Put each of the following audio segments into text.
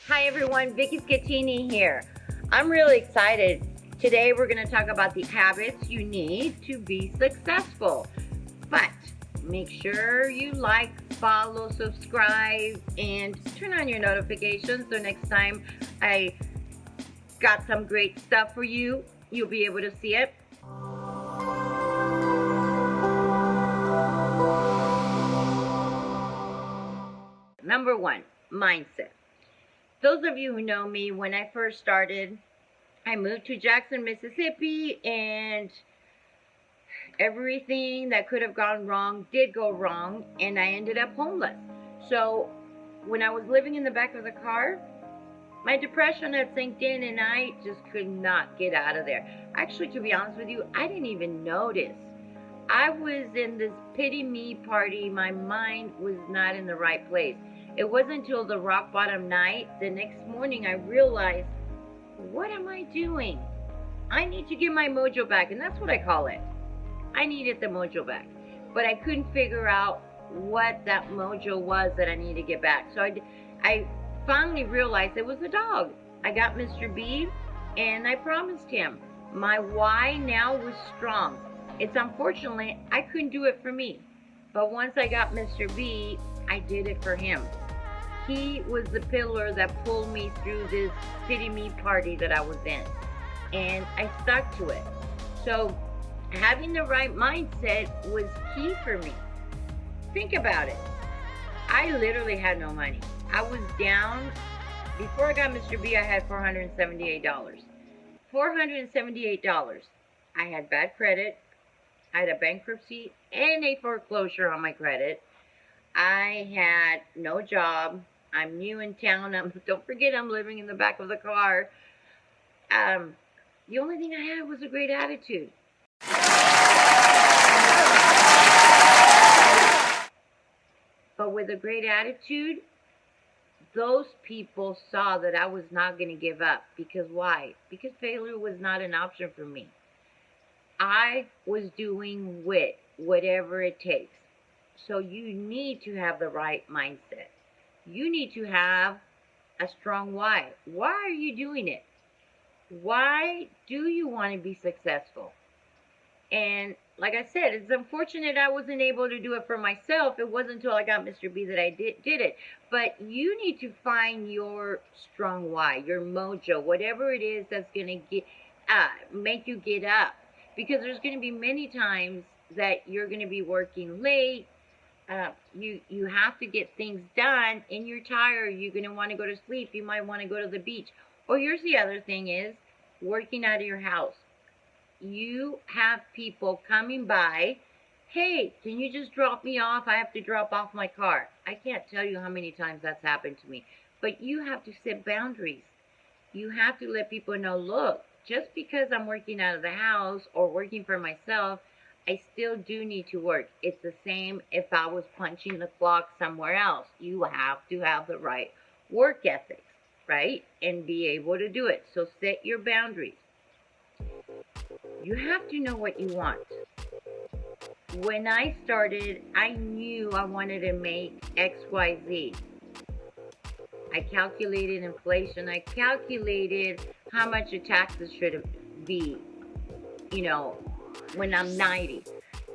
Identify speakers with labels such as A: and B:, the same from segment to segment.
A: Hi everyone, Vicky Schettini here. I'm really excited. Today we're going to talk about the habits you need to be successful. But make sure you like, follow, subscribe, and turn on your notifications so next time I got some great stuff for you, you'll be able to see it. Number one, mindset. Those of you who know me, when I first started, I moved to Jackson, Mississippi, and everything that could have gone wrong did go wrong, and I ended up homeless. So when I was living in the back of the car, my depression had sank in and I just could not get out of there. Actually, to be honest with you, I didn't even notice. I was in this pity me party. My mind was not in the right place. It wasn't until the rock bottom night, the next morning, I realized, what am I doing? I need to get my mojo back, and that's what I call it. I needed the mojo back, but I couldn't figure out what that mojo was that I needed to get back. So I finally realized it was a dog. I got Mr. B, and I promised him. My why now was strong. It's unfortunately, I couldn't do it for me. But once I got Mr. B, I did it for him. He was the pillar that pulled me through this pity me party that I was in. And I stuck to it. So having the right mindset was key for me. Think about it. I literally had no money. I was down. Before I got Mr. B, I had $478. $478. I had bad credit. I had a bankruptcy and a foreclosure on my credit. I had no job. I'm new in town. Don't forget, I'm living in the back of the car. The only thing I had was a great attitude. But with a great attitude, those people saw that I was not going to give up. Because why? Because failure was not an option for me. I was doing whatever it takes. So you need to have the right mindset. You need to have a strong why. Why are you doing it? Why do you want to be successful? And like I said, it's unfortunate I wasn't able to do it for myself. It wasn't until I got Mr. B that I did it. But you need to find your strong why, your mojo, whatever it is that's going to get make you get up. Because there's going to be many times that you're going to be working late. You have to get things done and you're tired. You're going to want to go to sleep. You might want to go to the beach. Or here's the other thing is working out of your house. You have people coming by. Hey, can you just drop me off? I have to drop off my car. I can't tell you how many times that's happened to me. But you have to set boundaries. You have to let people know, look, just because I'm working out of the house or working for myself, I still do need to work. It's the same if I was punching the clock somewhere else. You have to have the right work ethics, right? And be able to do it. So set your boundaries. You have to know what you want. When I started, I knew I wanted to make XYZ. I calculated inflation. I calculated how much the taxes should be, when I'm 90.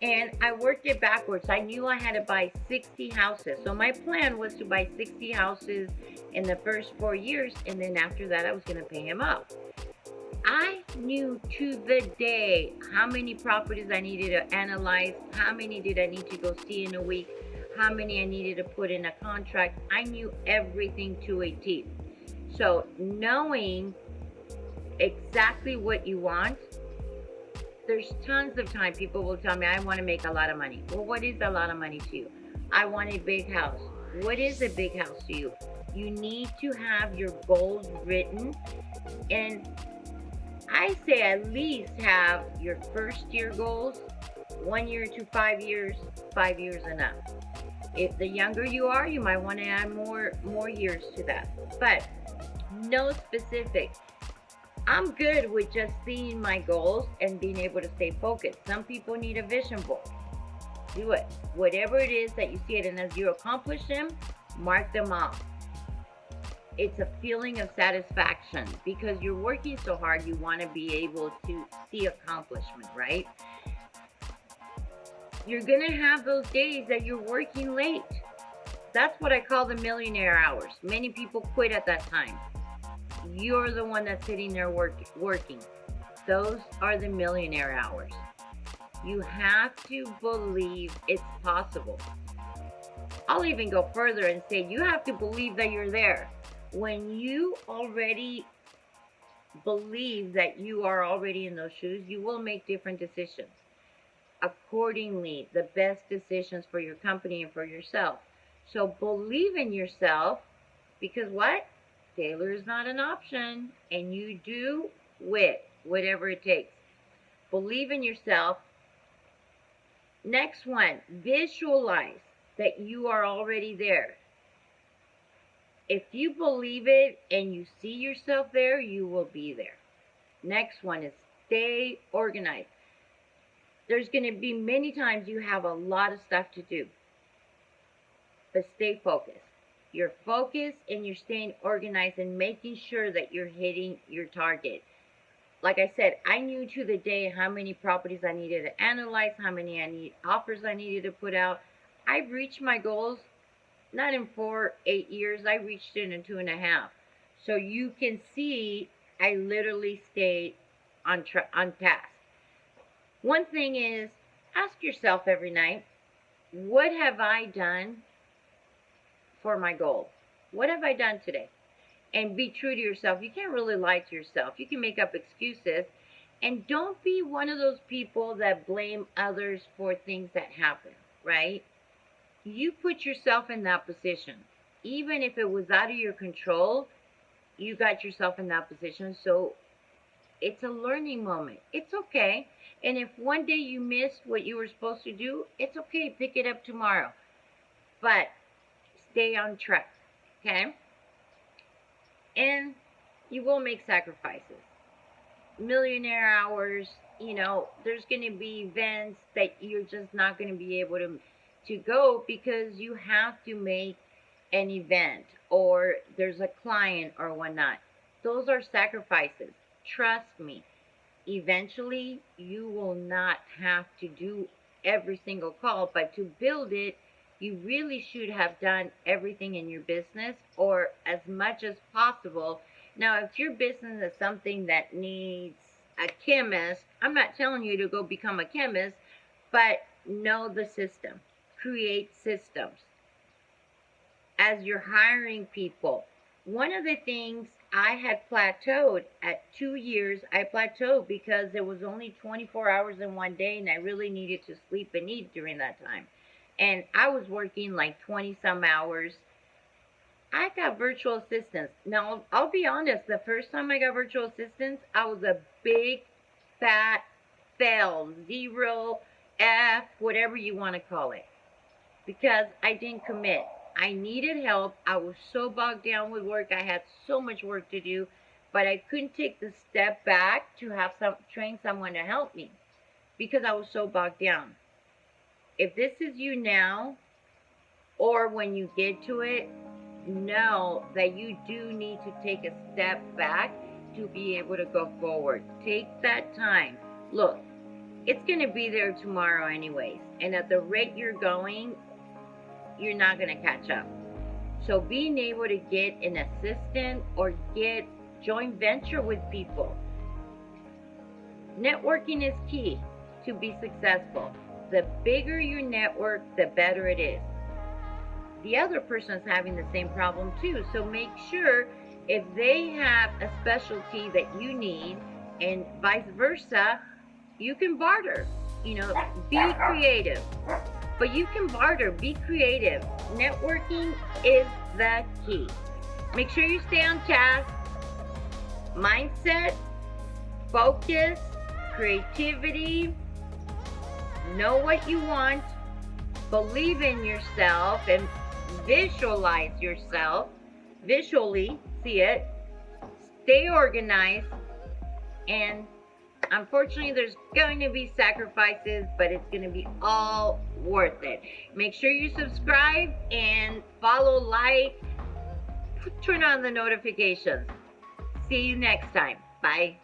A: And I worked it backwards. I knew I had to buy 60 houses. So my plan was to buy 60 houses in the first 4 years. And then after that, I was going to pay him up. I knew to the day how many properties I needed to analyze, how many did I need to go see in a week, how many I needed to put in a contract. I knew everything to a T. So knowing exactly what you want, there's tons of time people will tell me, I want to make a lot of money. Well, what is a lot of money to you? I want a big house. What is a big house to you? You need to have your goals written, and I say at least have your first year goals, 1 year to 5 years, 5 years enough. If the younger you are, you might want to add more years to that. But no specific. I'm good with just seeing my goals and being able to stay focused. Some people need a vision board. Do it. Whatever it is that you see it, and as you accomplish them, mark them off. it's a feeling of satisfaction because you're working so hard. You want to be able to see accomplishment, right? You're going to have those days that you're working late. That's what I call the millionaire hours. Many people quit at that time. You're the one that's sitting there working. Those are the millionaire hours. You have to believe it's possible. I'll even go further and say you have to believe that you're there. When you already believe that you are already in those shoes, you will make different decisions. Accordingly, the best decisions for your company and for yourself. So believe in yourself, because what? Failure is not an option, and you do whatever it takes. Believe in yourself. Next one, visualize that you are already there. If you believe it and you see yourself there, you will be there. Next one is stay organized. There's going to be many times you have a lot of stuff to do, but stay focused. You're focused and you're staying organized and making sure that you're hitting your target. Like I said, I knew to the day how many properties I needed to analyze, how many offers I needed to put out. I've reached my goals, not in 8 years. I reached it in 2.5. So you can see I literally stayed on task. One thing is, ask yourself every night, what have I done for my goal? What have I done today? And be true to yourself. You can't really lie to yourself. You can make up excuses. And don't be one of those people that blame others for things that happen, right? You put yourself in that position. Even if it was out of your control, you got yourself in that position. So it's a learning moment. It's okay. And if one day you missed what you were supposed to do, it's okay. Pick it up tomorrow. But stay on track, okay? And you will make sacrifices. Millionaire hours, there's going to be events that you're just not going to be able to go because you have to make an event or there's a client or whatnot. Those are sacrifices. Trust me. Eventually, you will not have to do every single call, but to build it, you really should have done everything in your business or as much as possible. Now, if your business is something that needs a chemist, I'm not telling you to go become a chemist, but know the system. Create systems. As you're hiring people, one of the things I had plateaued at 2 years, I plateaued because there was only 24 hours in one day and I really needed to sleep and eat during that time. And I was working like 20 some hours. I got virtual assistants. Now, I'll be honest, the first time I got virtual assistants, I was a big, fat fail, 0, F, whatever you want to call it. Because I didn't commit. I needed help. I was so bogged down with work. I had so much work to do, but I couldn't take the step back to have train someone to help me because I was so bogged down. If this is you now, or when you get to it, know that you do need to take a step back to be able to go forward. Take that time. Look, it's going to be there tomorrow anyways, and at the rate you're going, you're not going to catch up. So being able to get an assistant or get joint venture with people. Networking is key to be successful. The bigger your network, the better it is. The other person is having the same problem too. So make sure if they have a specialty that you need and vice versa, you can barter. Be creative. But you can barter, be creative. Networking is the key. Make sure you stay on task. Mindset, focus, creativity. Know what you want. Believe in yourself and visualize yourself. Visually, see it. Stay organized. And unfortunately, there's going to be sacrifices, but it's going to be all worth it. Make sure you subscribe and follow, like, turn on the notifications. See you next time. Bye.